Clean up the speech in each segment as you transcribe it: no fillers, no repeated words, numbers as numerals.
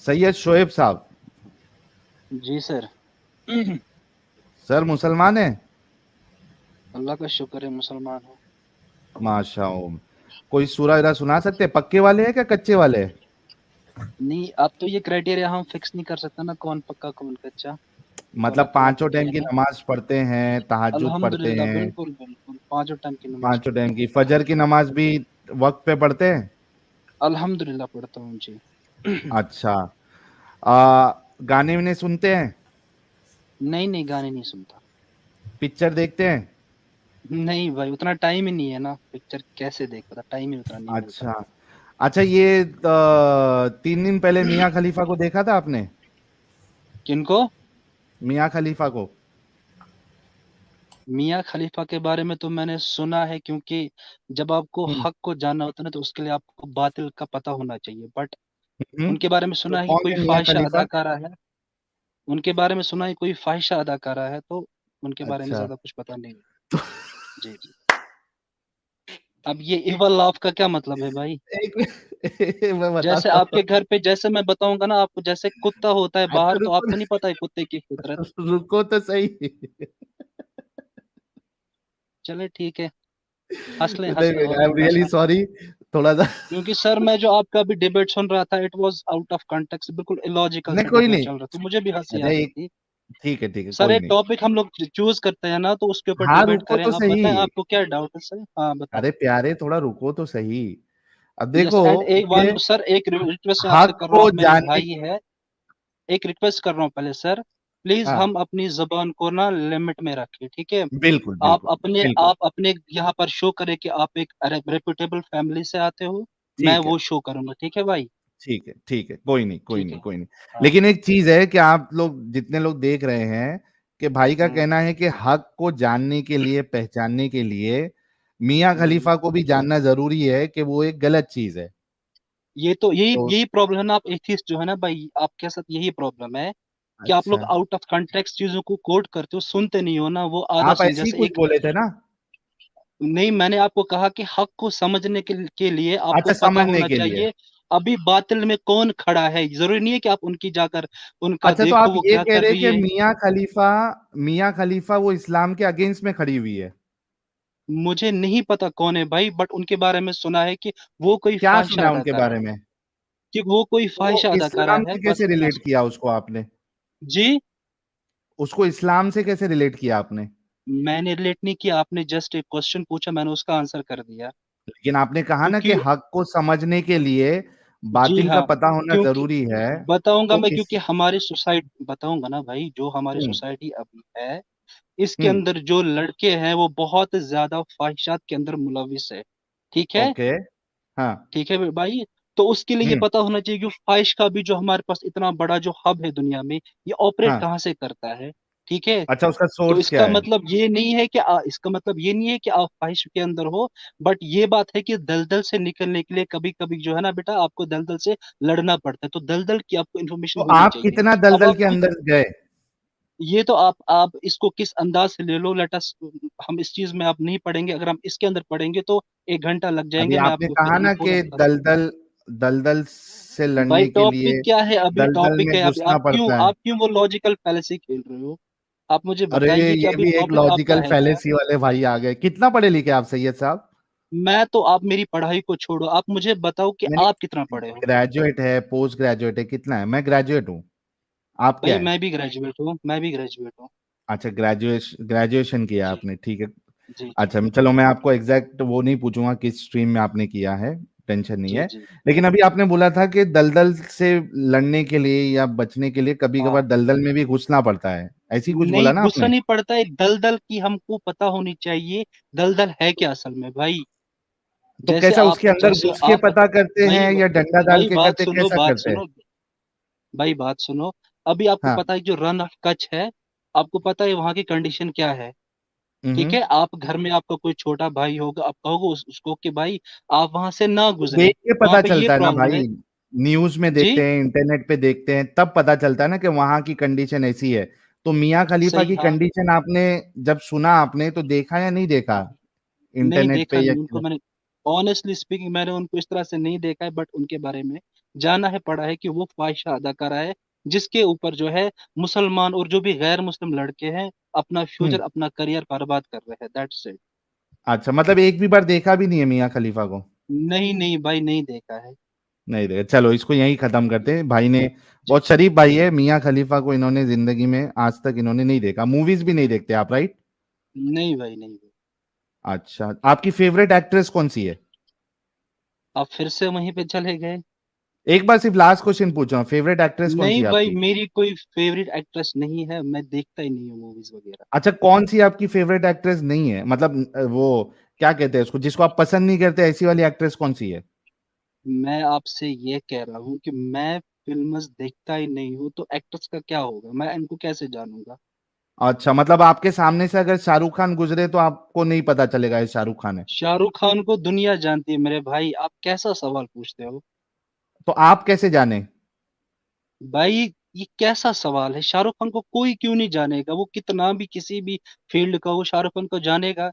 सैयद शोएब साहब। जी sir. Sir मुसलमान है? अल्लाह का शुक्र है मुसलमान हूँ। माशा। कोई सूरा वगैरह सुना सकते हैं? पक्के वाले हैं क्या कच्चे वाले हैं? नहीं, अब तो ये क्राइटेरिया हम फिक्स नहीं कर सकते ना, कौन पक्का कौन कच्चा। तो मतलब अल्लाह ताला पांचों पता टाइम है की ना। नमाज पढ़ते हैं, तहज्जुद पढ़ते अल्हम्दुलिल्लाह, हैं? बिल्कुल बिल्कुल, पांचों टाइम की नमाज पांचों पढ़ता टाइम हूँ। की फजर की नमाज भी वक्त पे पढ़ते हैं? अल्हम्दुलिल्लाह पढ़ता हूँ जी। अच्छा। गाने वाने सुनते हैं? नहीं नहीं, गाने नहीं सुनता। पिक्चर देखते हैं? नहीं भाई, उतना टाइम ही नहीं है ना, पिक्चर कैसे देख पाता, टाइम ही उतना नहीं मिलता। अच्छा। अच्छा, ये 3 दिन पहले मियाँ खलीफा को देखा था आपने? किनको? मियाँ खलीफा को। मियाँ खलीफा के बारे में तो मैंने सुना है, क्योंकि जब आपको हम्म। हक को जानना होता है ना, तो उसके लिए आपको बातिल का पता होना चाहिए। बट हम्म। उनके बारे में तो सुना है कि कौन कोई है मियाँ फाहिशा खलीफा? अदाकारा है। उनके बारे में सुना है कोई फाहिशा अदाकारा है, तो उनके बारे में अच्छा। ज्यादा कुछ पता नहीं है। तो जी जी। अब ये इवल लाफ का क्या मतलब है भाई? एक मैं जैसे बताता हूँ। आपके घर पे, जैसे मैं बताऊंगा ना आपको, जैसे कुत्ता होता है अच्छा, बाहर, तो रुको आपको नहीं पता है कुत्ते की फितरत। रुको तो सही। चले ठीक है, हंस ले, नहीं, आई एम रियली हंसना। सॉरी। थोड़ा सा। क्योंकि सर, मैं जो आपका भी डिबेट सुन रहा था, it was out of context, बिल्कुल इलॉजिकल नहीं, सा कोई डिबेट नहीं। चल रहा था, मुझे भी हंसी आ अच्छा, रही एक। थी। ठीक है, सर, कोई एक नहीं। टॉपिक हम लोग चूज करते हैं ना, तो उसके ऊपर हाँ, डिबेट रुको करें। तो आप सही। बताएं, आपको क्या डाउट है सर? हाँ बताएं। अरे प्यारे, थोड़ा रुको तो सही। अब यस देखो एंड एक कि वन सर, एक रिक्वेस्ट आपसे हक कर रहा हूँ, को आप मेरे जानने। भाई है। एक रिक्वेस्ट कर रहा हूँ पहले सर, प्लीज हाँ, हम अपनी जबान को ना लिमिट में रखें, ठीक है? बिल्कुल आप बिल्कुल अपने बिल्कुल। आप अपने यहाँ पर शो करें कि आप एक रेपुटेबल फैमिली से आते हो। मैं ठीक है, वो शो करूंगा, ठीक है भाई? ठीक है, ठीक है, कोई नहीं, कोई ठीक नहीं, है। कोई नहीं। हाँ। लेकिन एक चीज है कि आप लोग जितने लोग देख रहे हैं कि भाई का हम्म कहना है कि हक को जानने के लिए, पहचानने के लिए मियाँ हम्म। खलीफा को भी जानना जरूरी है कि वो एक गलत चीज है। ये तो यही तो यही प्रॉब्लम है ना, आप एथिस्ट जो है ना भाई, आपके साथ यही प्रॉब्लम है कि आप लोग अच्छा, आउट ऑफ कॉन्टेक्स्ट चीजों को कोट करते हो, सुनते नहीं हो ना, वो आधा आप सुन, ऐसे ही जैसे कुछ एक। बोले थे ना? नहीं, मैंने आपको कहा कि हक को समझने के लिए आपको अच्छा, पता समझने होना के लिए। चाहिए अभी बातिल में कौन खड़ा है। जरूरी नहीं है कि आप उनकी जाकर उनका अच्छा, तो आप देखो वो ये क्या कह कर रहे हैं रही कि है। मियाँ खलीफा वो इस्लाम के अगेंस्ट में खड़ी हुई है? मुझे नहीं पता कौन है भाई, बट उनके बारे में सुना है कि वो कोई क्या सुना फाहिशा है उनके अदाकारा बारे है। में? कि वो कोई तो वो फाहिशा अदाकारा इस्लाम है, से बस कैसे इतना रिलेट सुना। किया उसको आपने? जी। उसको इस्लाम से कैसे रिलेट किया आपने? मैंने रिलेट नहीं किया, आपने जस्ट एक क्वेश्चन पूछा, मैंने उसका आंसर कर दिया। लेकिन आपने कहा ना कि क्योंकि हक को समझने के लिए जी बातिल का हाँ, पता होना क्योंकि जरूरी है। बताऊंगा तो मैं, इस क्योंकि हमारी सोसाइटी, बताऊंगा ना भाई, जो हमारी हम्म। सोसाइटी अभी है, इसके हम्म। अंदर जो लड़के हैं वो बहुत ज्यादा ख्वाहिशात के अंदर मुलविस है। ठीक है? ओके। हाँ। ठीक है भाई। तो उसके लिए ये हम्म। पता होना चाहिए कि ख्वाहिश का भी जो हमारे पास इतना बड़ा जो हब है दुनिया में, ये ऑपरेट हाँ। कहाँ से करता है। ठीक है? अच्छा, उसका तो सोर्स क्या इसका है? मतलब ये नहीं है कि इसका मतलब ये नहीं है कि आप ख्वाहिश के अंदर हो। बट ये बात है कि दलदल से निकलने के लिए कभी कभी जो है ना बेटा, आपको दलदल से लड़ना पड़ता है, तो दलदल की आपको इन्फॉर्मेशन तो होनी आप चाहिए। कितना अब दलदल आप के खुद, अंदर गए? ये तो आप इसको किस अंदाज से ले लो, लेट अस, हम इस चीज में आप नहीं पढ़ेंगे, अगर हम इसके अंदर पढ़ेंगे तो 1 घंटा लग अभी जाएंगे, मैं आपने आपको फिर कहा ये ना पूरा कि बता दूं। दलदल दलदल से भाई लड़ने के टॉपिक लिए क्या है, अभी दलदल टॉपिक में है अभी, घुसना पड़ता है। आप क्यों वो लॉजिकल फैलेसी खेल रहे हो? आप मुझे अरे, बताइए कि ये अभी भी एक टॉपिक आपका लॉजिकल है क्या? फैलेसी वाले भाई आ गए। कितना पढ़े लिखे आप सैयद साहब? मैं तो, आप मेरी पढ़ाई को छोड़ो, आप मुझे बताओ कि नहीं, आप कितना पढ़े हो। ग्रेजुएट है, पोस्ट ग्रेजुएट है, कितना है? मैं ग्रेजुएट हूँ। आप क्या भाई है? मैं भी ग्रेजुएट हूँ, मैं भी ग्रेजुएट हूँ। अच्छा, ग्रेजुएशन किया जी आपने, ठीक है। जी जी अच्छा, चलो मैं आपको एग्जैक्ट वो नहीं पूछूंगा किस स्ट्रीम में आपने किया है। टेंशन नहीं जी है। जी। लेकिन अभी आपने बोला था कि दलदल से लड़ने के लिए या बचने के लिए कभी हाँ। कभार दलदल में भी घुसना पड़ता है, ऐसी कुछ नहीं, बोला ना गुस्सा आपने? नहीं पड़ता है, दलदल की हमको पता होनी चाहिए। दलदल है क्या असल में भाई? तो जैसे कैसा आप, उसके अंदर जैसे घुस के आप पता करते भाई हैं या डंडा डाल भाई के बात करते हैं, सुनो, कैसा बात करते हैं? सुनो, भाई बात सुनो। अभी आपको हाँ। पता है जो रन ऑफ कच्छ है, आपको पता है वहां की कंडीशन क्या है। ठीक हम्म। है? आप घर में आपका कोई छोटा भाई होगा, आप कहोगे उसको कि भाई आप वहां से ना तो गुजरे। देख के वहां पता पे ये चलता है ना प्रॉब्लम भाई। है। न्यूज में जी। देखते हैं, इंटरनेट पे देखते हैं, तब पता चलता है ना कि वहां की कंडीशन ऐसी है। तो मियाँ खलीफा सही, की हाँ। कंडीशन आपने जब सुना, आपने तो देखा या नहीं देखा? हाँ। नहीं इंटरनेट पे देखा, या नहीं उनको किधर? मैंने, ऑनेस्टली स्पीकिंग मैंने उनको इस तरह से नहीं देखा है, बट उनके बारे में जाना है पड़ा है कि वो फाहिशा अदाकारा है, जिसके ऊपर जो है मुसलमान और जो भी गैर मुस्लिम लड़के हैं अपना हम्म। फ्यूचर, अपना करियर बर्बाद कर रहे हैं। That's it. अच्छा, मतलब एक भी बार देखा भी नहीं है मियाँ खलीफा को? नहीं नहीं भाई, नहीं देखा है। नहीं देखा, चलो इसको यहीं खत्म करते हैं। भाई ने, जी। बहुत शरीफ भाई है, मियाँ खलीफा को इन्होंने जिंदगी में आज तक इन्होंने नहीं देखा, मूवीज भी नहीं देखते आप, राइट? नहीं भाई, नहीं भाई। अच्छा, आपकी फेवरेट एक्ट्रेस कौन सी है? आप फिर से वहीं पे चले गए। एक बार सिर्फ लास्ट क्वेश्चन पूछ रहा हूँ, फेवरेट एक्ट्रेस कौन सी नहीं है भाई, आपकी? मेरी कोई फेवरेट एक्ट्रेस नहीं है, मैं देखता ही नहीं हूँ मूवीज वगैरह। अच्छा, कौन सी आपकी फेवरेट एक्ट्रेस नहीं है, मतलब वो क्या कहते हैं उसको, जिसको आप पसंद नहीं करते, ऐसी वाली एक्ट्रेस कौन सी है? मैं आपसे ये कह रहा हूँ कि मैं फिल्म्स देखता ही नहीं हूँ, तो एक्ट्रेस का क्या होगा, मैं इनको कैसे जानूंगा। अच्छा, मतलब आपके सामने से अगर शाहरुख खान गुजरे तो आपको नहीं पता चलेगा ये शाहरुख खान है? शाहरुख खान को दुनिया जानती है मेरे भाई, आप कैसा सवाल पूछते हो। तो आप कैसे जाने? भाई ये कैसा सवाल है, शाहरुख खान को कोई क्यों नहीं जानेगा, वो कितना भी किसी भी फील्ड का, वो शाहरुख खान को जानेगा।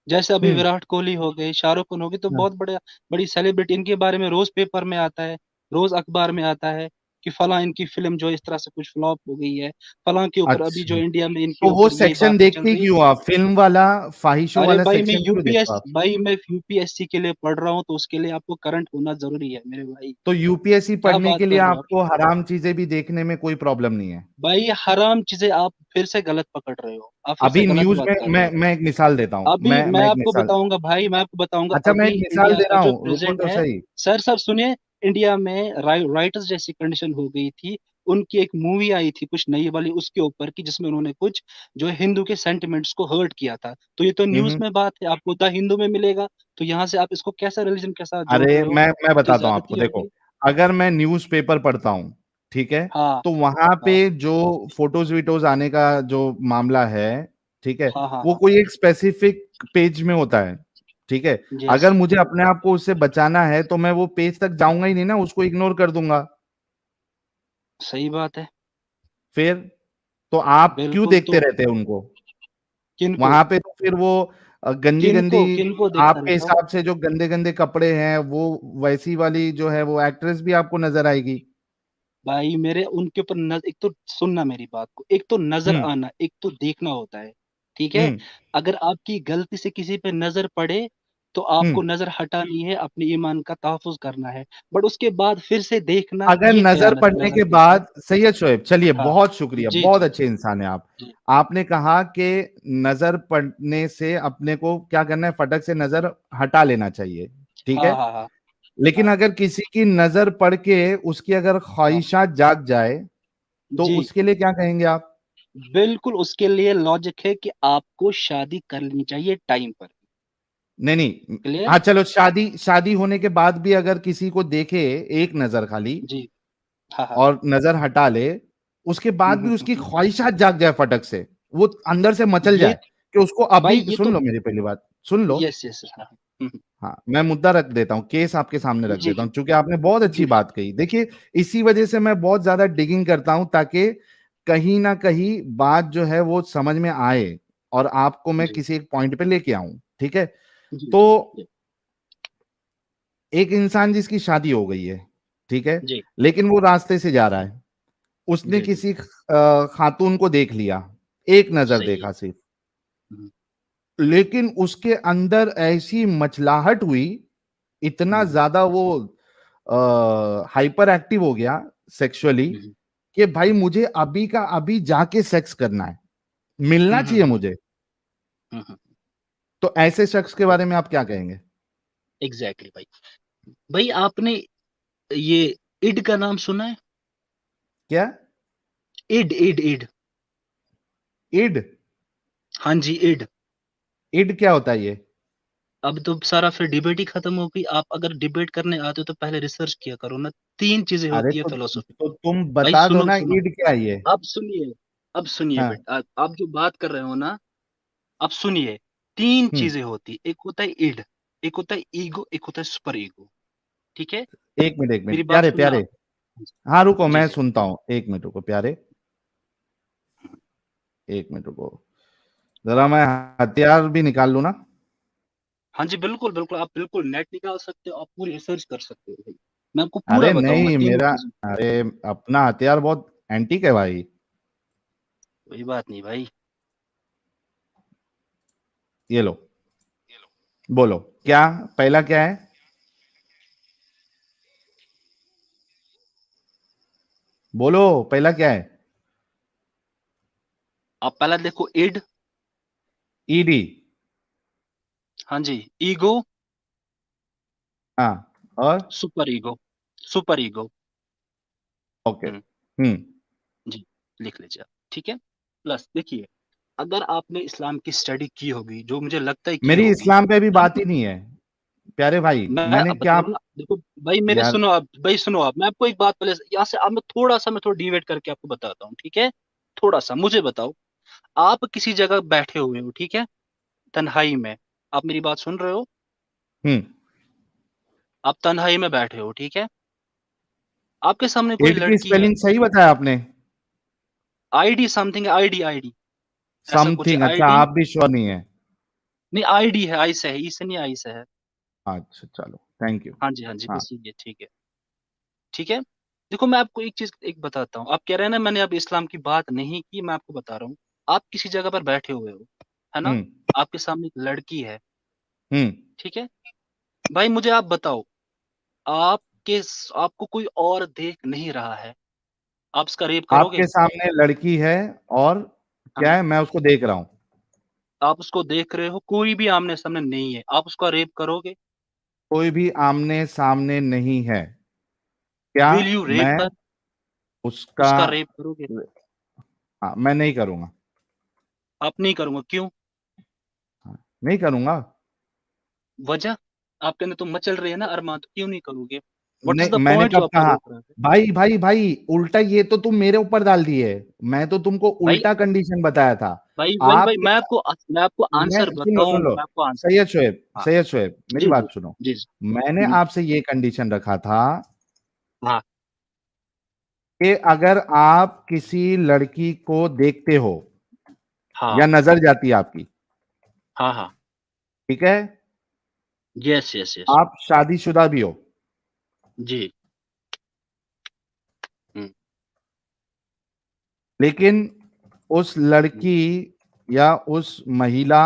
जैसे अभी हम्म। विराट कोहली हो गए, शाहरुख खान हो गए, तो बहुत बड़े बड़ी सेलिब्रिटी, इनके बारे में रोज पेपर में आता है, रोज अखबार में आता है कि फलां इनकी फिल्म जो इस तरह से कुछ फ्लॉप हो गई है, फलां के ऊपर अभी जो अच्छा, इंडिया में इनके तो वो ऊपर ये सेक्शन बातें चल देखते ही रही है। क्यों आप, फिल्म वाला, फाहिशों अरे वाला भाई मैं सेक्शन क्यों देखते हो आप? यूपीएससी के लिए पढ़ रहा हूँ, तो उसके लिए आपको करंट होना जरूरी है मेरे भाई। तो यूपीएससी क्या पढ़ने बात के लिए कर रहे हो आप। आपको हराम चीजें भी देखने में कोई प्रॉब्लम नहीं है? भाई ये हराम चीजें आप फिर से गलत पकड़ रहे हो, आप फिर से अभी गलत न्यूज बात में कर रहे मैं हो। मैं एक मिसाल देता हूँ, अभी मैं मैं एक आपको मिसाल, बताऊंगा भाई, मैं आपको बताऊंगा अच्छा मैं अभी एक मिसाल इंडिया दे का रहा जो हूँ, रुको प्रेजेंट तो है। सही। सर सर सुनिए, इंडिया में राइटर्स जैसी कंडीशन हो गई थी, उनकी एक मूवी आई थी कुछ नई वाली उसके ऊपर की, जिसमें उन्होंने कुछ जो है हिंदू के सेंटिमेंट्स को हर्ट किया था, तो ये तो न्यूज हम्म। में बात है, आपको द हिंदू में मिलेगा। तो यहाँ से आप इसको कैसे रिलीजन के साथ जोड़ अरे रहे हो, मैं ये तो बताता हूँ आपको, ज्यादती हो देखो, गई। अगर मैं न्यूज़पेपर पढ़ता हूँ, ठीक है, हाँ तो वहां पे हाँ जो फोटोज वीटोज आने का जो मामला है, ठीक है, हाँ हाँ वो हाँ। कोई एक स्पेसिफिक पेज में होता है, ठीक है। यस। अगर मुझे अपने आप को उससे बचाना है तो मैं वो पेज तक जाऊंगा ही नहीं ना, उसको इग्नोर कर दूंगा। सही बात है। फिर तो आप क्यों बिल्कुल, देखते तो रहते हैं उनको? किनको, वहां पे तो फिर वो गंदी गंदी, किनको किनको देखता आपके रहता हूँ। हिसाब से जो गंदे गंदे कपड़े हैं, वो वैसी वाली जो है वो एक्ट्रेस भी आपको नजर आएगी। भाई मेरे उनके ऊपर एक तो सुनना मेरी बात को, एक तो नजर हम्म। आना, एक तो देखना होता है। ठीक है। हम्म। अगर आपकी गलती से किसी पे नजर पड़े, तो हम्म। आपको नजर हटानी है, अपने ईमान का तहफ्फुज करना है, बट उसके बाद फिर से देखना, अगर ये नजर खयानत है पड़ने नजर के के साथ। बाद, सैयद शोएब, चलिए हाँ। बहुत शुक्रिया, जी बहुत जी अच्छे इंसान है आप। जी। आपने कहा कि नजर पड़ने से अपने को क्या करना है, फटक से नजर हटा लेना चाहिए, ठीक हाँ है। हाँ हाँ लेकिन हाँ अगर किसी की नजर पड़ के उसकी अगर हाँ। ख्वाहिशात जाग जाए, तो जी। उसके लिए क्या कहेंगे आप? बिल्कुल, उसके लिए लॉजिक है कि आपको शादी कर लेनी चाहिए टाइम पर। नहीं नहीं, क्लियर। हाँ चलो, शादी शादी होने के बाद भी अगर किसी को देखे एक नजर खाली जी। हाँ हाँ। और नजर हटा ले, उसके बाद भी उसकी हम्म। ख्वाहिशात जाग जाए फटक से, वो अंदर से मचल ये जाए कि उसको भाई अभी, ये सुन तो, लो मेरी पहली बात, सुन लो। यस यस हाँ। हाँ, मैं मुद्दा रख देता हूँ, केस आपके सामने रख जी देता हूँ, क्योंकि आपने बहुत अच्छी जी बात कही। देखिए, इसी वजह से मैं बहुत ज्यादा डिगिंग करता हूं, ताकि कहीं ना कहीं बात जो है वो समझ में आए और आपको मैं जी किसी एक पॉइंट पे लेके आऊं, ठीक है। जी तो जी एक इंसान जिसकी शादी हो गई है, ठीक है, जी लेकिन वो रास्ते से जा रहा है, उसने जी जी। किसी खातून को देख लिया, एक नजर सही है। देखा सिर्फ, हम्म, लेकिन उसके अंदर ऐसी मचलाहट हुई, इतना हम्म, ज्यादा वो हाइपर एक्टिव हो गया सेक्सुअली, हम्म, कि भाई मुझे अभी का अभी जाके सेक्स करना है, मिलना चाहिए मुझे। हम्म। तो ऐसे शख्स के बारे में आप क्या कहेंगे? एग्जैक्टली भाई। भाई आपने ये इड का नाम सुना है। क्या? इड इड इड। इड? हाँ जी, इड। इड क्या होता है ये? अब तो सारा फिर डिबेट ही खत्म हो गई, आप अगर डिबेट करने आते हो तो पहले रिसर्च किया करो ना। तीन चीजें अरे होती है फिलोसफी में। तो तुम भाई बता दो सुनो ना, सुनो, इड क्या है ये? अब सुनिए, अब सुनिए हाँ। बेटा, आप जो बात कर रहे हो ना, अब सुनिए। तीन हम्म। चीजें होती, एक होता है इड, एक होता है ईगो, एक होता है सुपर ईगो। ठीक है। एक मेरी मिनट बात प्यारे सुनना प्यारे, आप। हाँ रुको जी मैं जी। सुनता हूँ, एक मिनट रुको प्यारे, एक मिनट रुको, जरा मैं हथियार भी निकाल लूं ना। हाँ जी, बिल्कुल बिल्कुल, आप बिल्कुल नेट निकाल सकते हो, आप पूरी रिसर्च कर सकते हो भाई। मैं आपको पूरा अरे बताऊंगा नहीं तीनों मेरा, चीजें। अरे अपना हथियार बहुत एंटीक है भाई। कोई बात नहीं भाई। ये लो, बोलो क्या, पहला क्या है? बोलो पहला क्या है? आप पहला देखो, इड। ईडी। हाँ जी। ईगो। हाँ, और? Super ego. Super ego. Okay. Hmm. Hmm. जी, लिख लीजिए आप, ठीक है। प्लस देखिए, अगर आपने इस्लाम की स्टडी की होगी, जो मुझे लगता है की मेरी होगी, इस्लाम पे भी है बात ना। ही नहीं है प्यारे भाई, मैं मैंने अब क्या? बता रहा हूँ ना, देखो भाई मेरे यार, सुनो आप, भाई सुनो आप, मैं आपको एक बात पहले यहाँ से, अब मैं थोड़ा डिवेट करके आपको बताता हूँ, ठीक है। थोड़ा सा मुझे बताओ, आप किसी जगह बैठे हुए हो, ठीक है, तन्हाई में। आप मेरी बात सुन रहे हो? हम्म। आप तन्हाई में बैठे हो, ठीक है। आपके सामने कोई ईड की लड़की है। स्पेलिंग सही बताया आपने? आईडी समथिंग, आईडी आईडी, ऐसा कुछ है समथिंग, अच्छा आईडी। आप भी श्योर नहीं है? नहीं, आईडी है, आई से है, ई से नहीं, आई से है। अच्छा चलो, थैंक यू। हाँ जी, हाँ जी, हाँ। बस ये ठीक है। ठीक है। देखो मैं आपको एक चीज एक बताता हूँ, आप कह रहे हैं ना मैंने अब इस्लाम की बात नहीं की, मैं आपको बता रहा हूँ। आप किसी जगह पर बैठे हुए हो, है ना। हम्म। आपके सामने एक लड़की है, हम्म। ठीक है। भाई मुझे आप बताओ, आपके आपको कोई और देख नहीं रहा है, आप उसका रेप करोगे? आपके सामने लड़की है, और क्या हाँ। है, मैं उसको देख रहा हूँ। आप उसको देख रहे हो, कोई भी आमने सामने नहीं है, आप उसका रेप करोगे? कोई भी आमने सामने नहीं है, क्या विल यू रेप मैं हर? उसका? उसका रेप करोगे? हाँ, मैं नहीं करूंगा। आप नहीं करूंगा, क्यों? हाँ, नहीं करूंगा। वजह? आपके अंदर तो मचल रही है ना अरमान, तो क्यों नहीं करोगे? व्हाट इज नहीं, द मैंने पॉइंट जो कब आपको कहा? रोक रहा है? भाई भाई भाई, उल्टा ये तो तुम मेरे ऊपर डाल दिए। मैं तो तुमको भाई उल्टा कंडीशन बताया था। भाई आपके मैं आपको मैं आंसर सुन लो, बताऊं, सुन लो। मैं आपको आंसर। सैयद शोएब, हाँ। सैयद शोएब, मेरी जी जी बात सुनो। जी जी। मैंने हम्म, आपसे ये कंडीशन रखा था हाँ कि अगर आप किसी लड़की को देखते हो हाँ या नजर जाती है आपकी, हाँ हाँ। ठीक है, यस यस यस। आप शादीशुदा भी हो, जी। हम्म लेकिन उस हम्म लड़की या उस महिला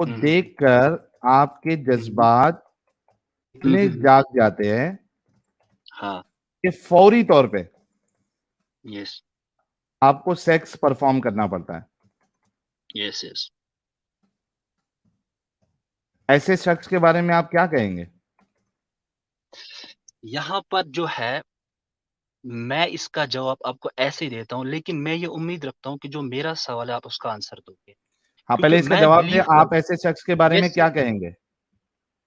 को हम्म देखकर आपके हम्म जज्बात इतने हम्म। जाग जाते हैं हाँ। कि फौरी तौर पे यस आपको सेक्स परफॉर्म करना पड़ता है। Yes yes. ऐसे शख्स के बारे में आप क्या कहेंगे? यहाँ पर जो है, मैं इसका जवाब आपको ऐसे ही देता हूँ, लेकिन मैं ये उम्मीद रखता हूँ कि जो मेरा सवाल है आप उसका आंसर दोगे, हाँ, क्योंकि पहले इसका मैं जवाब दे, बिलीव आप करता ऐसे शख्स के बारे हूँ। में यस क्या कहेंगे?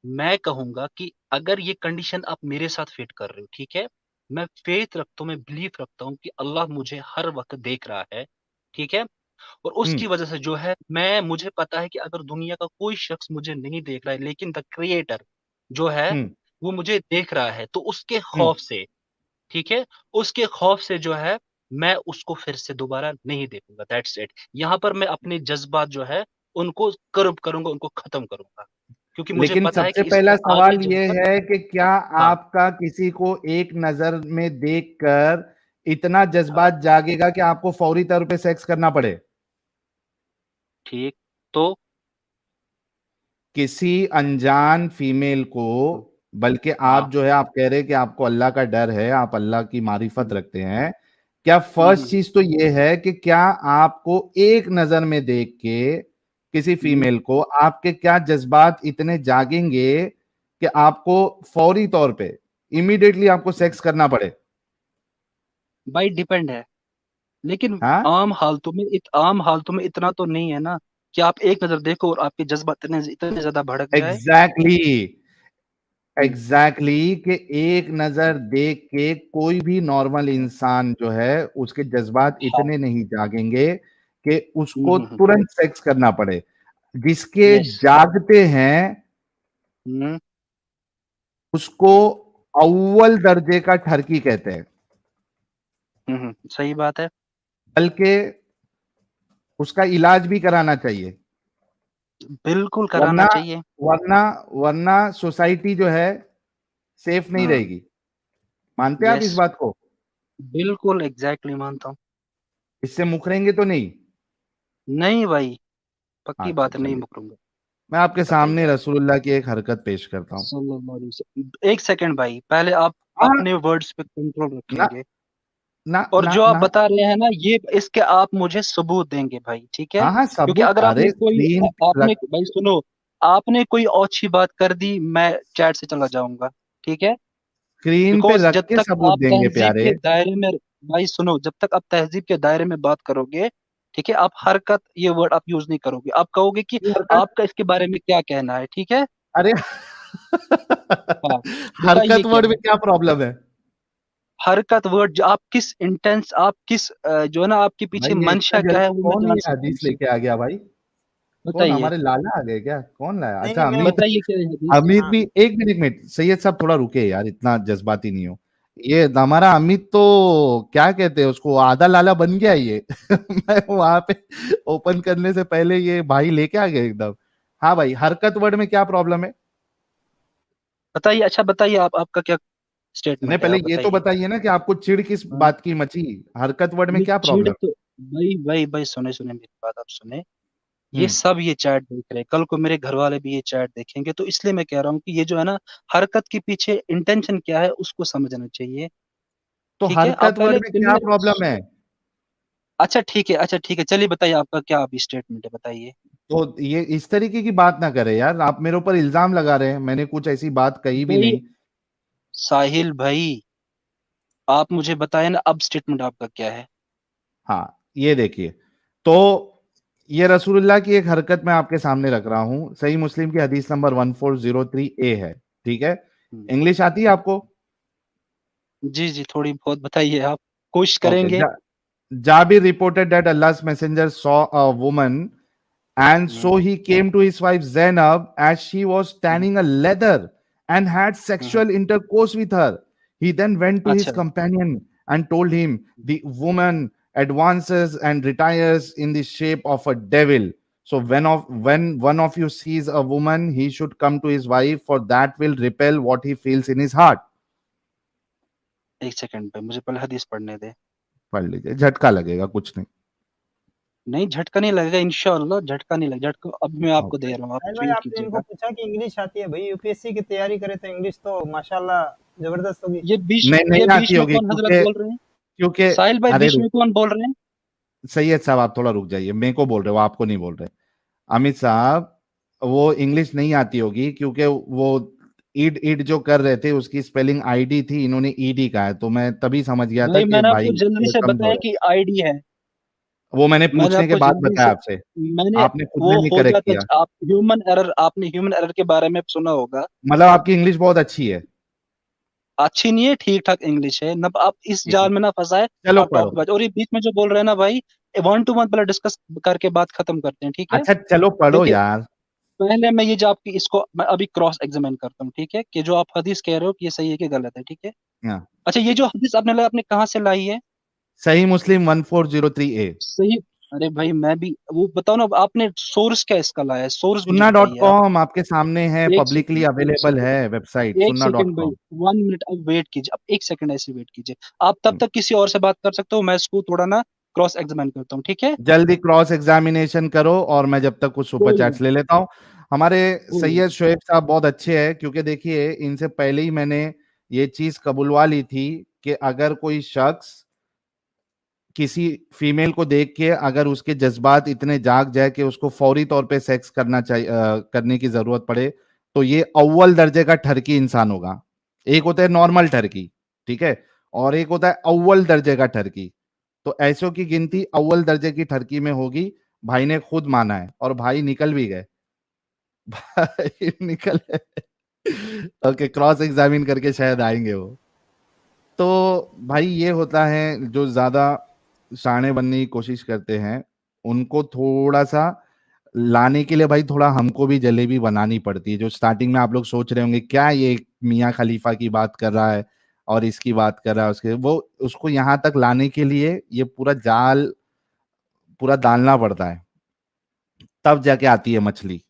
मैं कहूंगा कि अगर ये कंडीशन आप मेरे साथ फिट कर रहे हो, ठीक है, मैं फेथ रखता हूँ, मैं बिलीव रखता हूँ कि अल्लाह मुझे हर वक्त देख रहा है, ठीक है। और हम्म। उसकी वजह से जो है, मैं मुझे पता है कि अगर दुनिया का कोई शख्स मुझे नहीं देख रहा है, लेकिन द क्रिएटर जो है हम्म। वो मुझे देख रहा है, तो उसके हम्म। खौफ से, ठीक है, उसके खौफ से जो है, मैं उसको फिर से दोबारा नहीं देखूंगा, दैट्स इट। यहाँ पर मैं अपने जज्बात जो है उनको कर्ब करूंगा, उनको खत्म करूंगा, क्योंकि मुझे लेकिन पता है सबसे कि इससे पहला आगे सवाल ये जाकर। है कि क्या हाँ आपका किसी को एक नजर में देखकर इतना हाँ। जज्बात जागेगा कि आपको फौरी तौर पे सेक्स करना पड़े? ठीक। तो किसी अनजान फीमेल को, बल्कि हाँ। आप जो है, आप कह रहे हैं कि आपको अल्लाह का डर है, आप अल्लाह की मारिफत हम्म, रखते हैं, क्या हम्म, फर्स्ट चीज तो ये है कि क्या आपको एक नजर में देख के किसी हम्म। फीमेल को आपके क्या जज्बात इतने जागेंगे कि आपको फौरी तौर पे, इमीडिएटली आपको सेक्स करना पड़े? भाई डिपेंड है, लेकिन हाँ, आम हालतों में इतना तो नहीं है ना, कि आप एक नजर देखो और आपके जज्बात इतने इतने ज्यादा भड़क जाए। एग्जैक्टली, हम्म, एग्जैक्टली कि एक नजर देख के कोई भी नॉर्मल इंसान जो है उसके जज्बात हाँ। इतने नहीं जागेंगे कि उसको हम्म। तुरंत सेक्स करना पड़े। जिसके यस। जागते हैं हम्म उसको अव्वल दर्जे का ठरकी कहते हैं, सही बात है। बल्कि उसका इलाज भी कराना चाहिए। बिल्कुल कराना वरना चाहिए। वरना वरना सोसाइटी जो है सेफ नहीं हम्म रहेगी। मानते हैं आप इस यस, बात को? बिल्कुल एग्जैक्टली मानता हूँ। इससे मुकरेंगे तो नहीं? नहीं भाई, पक्की अच्छा बात है, नहीं चलिए, मुकरूंगा। मैं आपके बताइए सामने आप। रसूलुल्लाह की एक हरकत पेश करता हूँ। सल्लल्लाहु अलैहि वसल्लम। एक सेकंड भाई, पहले आप हाँ, अपने वर्ड्स पे कंट्रोल ना रखेंगे। ना और ना जो आप ना। बता रहे हैं ना, ये इसके आप मुझे सबूत देंगे भाई, ठीक है? हाँ हाँ, क्योंकि सबूत, अगर अरे आपने कोई, स्क्रीन आपने रख। भाई सुनो, आपने कोई अच्छी बात कर दी, मैं चैट से चला जाऊंगा, ठीक है? स्क्रीन पे बिकॉज रख जब के तक सबूत आप देंगे तहजीब प्यारे। के दायरे में, भाई सुनो, जब तक आप तहजीब के दायरे में बात करोगे, ठीक है, आप हरकत ये वर्ड आप यूज नहीं करोगे, आप कहोगे कि ये हरकत, आपका इसके बारे में क्या कहना है, ठीक है? अरे हाँ, बताइए हरकत क्या वर्ड में है। क्या प्रॉब्लम है? हरकत वर्ड जो आप किस इंटेंस, आप किस जो है ना, आपके भाई पीछे ये इतना मंशा क्या है, जल्दी वो मैं कौन जान ये सकता हूँ हदीस उससे। लेके आ गया भाई? कौन, बताइए। हमारे लाला आ गए क्या? कौन लाया? नहीं अच्छा नहीं, मैं अमित। बताइए क्या है हदीस। अमित हाँ भी, एक मिनट, एक मिनट, सैयद साहब थोड़ा रुके यार, इतना जज्बाती नहीं हो। ये हमारा अमित तो क्या कहते हैं उसको, आधा लाला बन गया ये। मैं वहां पे ओपन करने से पहले ये भाई लेके आ गए एकदम। हाँ भाई, हरकत वर्ड में क्या प्रॉब्लम है? बताइए, अच्छा बताइए, आप आपका क्या नहीं, स्टेटमेंट है, पहले आप ये तो बताइए। बताइए ना कि आपको चिढ़ किस हाँ, बात की मची। हरकत वर्ड में ये क्या चिढ़ प्रॉब्लम? तो, भाई भाई भाई सुने सुने मेरी बात, आप सुने। ये हम्म। सब ये चैट देख रहे हैं, कल को मेरे घर वाले भी ये चैट देखेंगे, तो इसलिए मैं कह रहा हूँ कि ये जो है ना, हरकत के पीछे इंटेंशन क्या है उसको समझना चाहिए। तो ठीक है, आप हरकत पहले वर्ड में क्या क्लियर। प्रॉब्लम है? अच्छा ठीक है, अच्छा ठीक है, चलिए बताइए आपका क्या अभी स्टेटमेंट है, बताइए। तो ये इस तरीके की बात ना करें यार, आप मेरे ऊपर इल्जाम लगा रहे हैं, मैंने कुछ ऐसी बात कही भी भाई नहीं। साहिल भाई, आप मुझे बताएं ना, अब स्टेटमेंट आपका क्या है? हाँ, ये देखिए, तो ये रसूलुल्लाह की एक हरकत मैं आपके सामने रख रहा हूं, सही मुस्लिम की हदीस नंबर 1403 ए है। ठीक है? हम्म, इंग्लिश आती है आपको? जी जी, थोड़ी बहुत बताइए, आप कोशिश ओके। करेंगे। जाबिर रिपोर्टेड दैट अल्लाह's messenger saw a woman, and hmm, so he came to his wife Zainab as she was hmm, tanning a leather and had hmm, sexual intercourse with her. He then went to his अच्छा। companion and told him, the woman advances and retires in the shape of a devil. So when one of you sees a woman, he should come to his wife, for that will repel what he feels in his heart. एक second पे मुझे पहले हदीस पढ़ने दे। पढ़ लीजिए, झटका लगेगा, कुछ नहीं। नहीं, झटका नहीं लगेगा, इंशाल्लाह झटका नहीं लगेगा, झटका अभी मैं आपको ओके। दे रहा हूँ, आप साहिल भाई, चिल आपने इनको कीजिएगा। पूछा कि इंग्लिश आती है? भाई यूपीएससी की तैयारी करे तो इंग्लिश तो माशाल्लाह जबरदस्त होगी। नहीं, ये नहीं बीच आती में होगी कौन हजरत क्योंकि, बोल रहे हैं? क्योंकि, साहिल भाई, अरे बीच में कौन बोल रहे हैं? सैयद साहब आप थोड़ा रुक जाइए, मेरे को बोल रहे हो, आपको नहीं बोल रहे। अमित साहब, वो इंग्लिश नहीं आती होगी क्योंकि वो ईड ईड जो कर रहे थे उसकी स्पेलिंग आईडी थी, इन्होंने ईडी का है, तो मैं तभी समझ गया था भाई कि मैंने भाई आपको जल्दी थोड़े से बताया कमजोर है। कि आईडी है। वो मैंने मैंने पूछने के आपको बाद जल्दी बताया से, आपसे। मैंने, आपने खुद वो ने नहीं हो करेक्ट जाता, किया। आप ह्यूमन एरर, आपने ह्यूमन एरर के बारे में सुना होगा। मतलब आपकी इंग्लिश बहुत अच्छी है। अच्छी नहीं है, ठीक ठाक इंग्लिश है ना, आप इस ठीक है, जाल में ना फंसाए। चलो आप पढ़ो। टॉपिक बात, और ये बीच में जो बोल रहे हैं ना भाई, 1 to 1 पहले डिस्कस करके बात खत्म करते हैं, ठीक है? अच्छा चलो पढ़ो देखिए, यार। पहले मैं ये जो आपकी इसको मैं अभी क्रॉस एग्जामिन करता हूँ, ठीक है, कि जो आप हदीस कह रहे हो कि ये सही है कि गलत है, ठीक है? हाँ, अच्छा, ये जो हदीस आपने ला, आपने कहाँ से लाई है? सही मुस्लिम 1403 ए। सही। अरे भाई मैं भी वो बताओ ना, आपने सोर्स क्या इसका लाया है, सोर्स मुझे सुन्ना डॉट बताइए आप। कॉम आपके सामने है, एक पब्लिकली सेकंड, एक अवेलेबल सेकंड, है वेबसाइट एक सुन्ना डॉट सेकंड भाई, कॉम। 1 मिनट अब वेट कीजिए, अब एक सेकंड ऐसे वेट कीजिए। आप तब तक किसी और से बात कर सकते हो, मैं इसको थोड़ा ना क्रॉस एग्जामिन करता हूँ, ठीक है? जल्दी क्रॉस एग्जामिनेशन करो, और मैं जब तक कुछ सुपर कोई नहीं, चैट्स ले लेता हूं। हमारे कोई नहीं। सैयद शोएब साहब बहुत अच्छे हैं, क्योंकि देखिए इनसे पहले ही मैंने ये चीज कबुलवा ली थी कि अगर कोई शख्स किसी फीमेल को देख के अगर उसके जज्बात इतने जाग जाए कि उसको फौरी तौर पे सेक्स करना चाहिए, करने की जरूरत पड़े, तो ये अव्वल दर्जे का ठरकी इंसान होगा। एक होता है नॉर्मल ठरकी, ठीक है, और एक होता है अव्वल दर्जे का ठरकी। तो ऐसों की गिनती अव्वल दर्जे की ठरकी में होगी। भाई ने खुद माना है, और भाई निकल भी गए। भाई निकल गए। ओके, क्रॉस एग्जामिन करके शायद आएंगे वो। तो भाई ये होता है, जो ज्यादा शाणे बनने की कोशिश करते हैं उनको थोड़ा सा लाने के लिए भाई थोड़ा हमको भी जलेबी बनानी पड़ती है। जो स्टार्टिंग में आप लोग सोच रहे होंगे क्या ये मियाँ खलीफा की बात कर रहा है और इसकी बात कर रहा है, उसके वो उसको यहाँ तक लाने के लिए ये पूरा जाल पूरा डालना पड़ता है, तब जाके आती है मछली।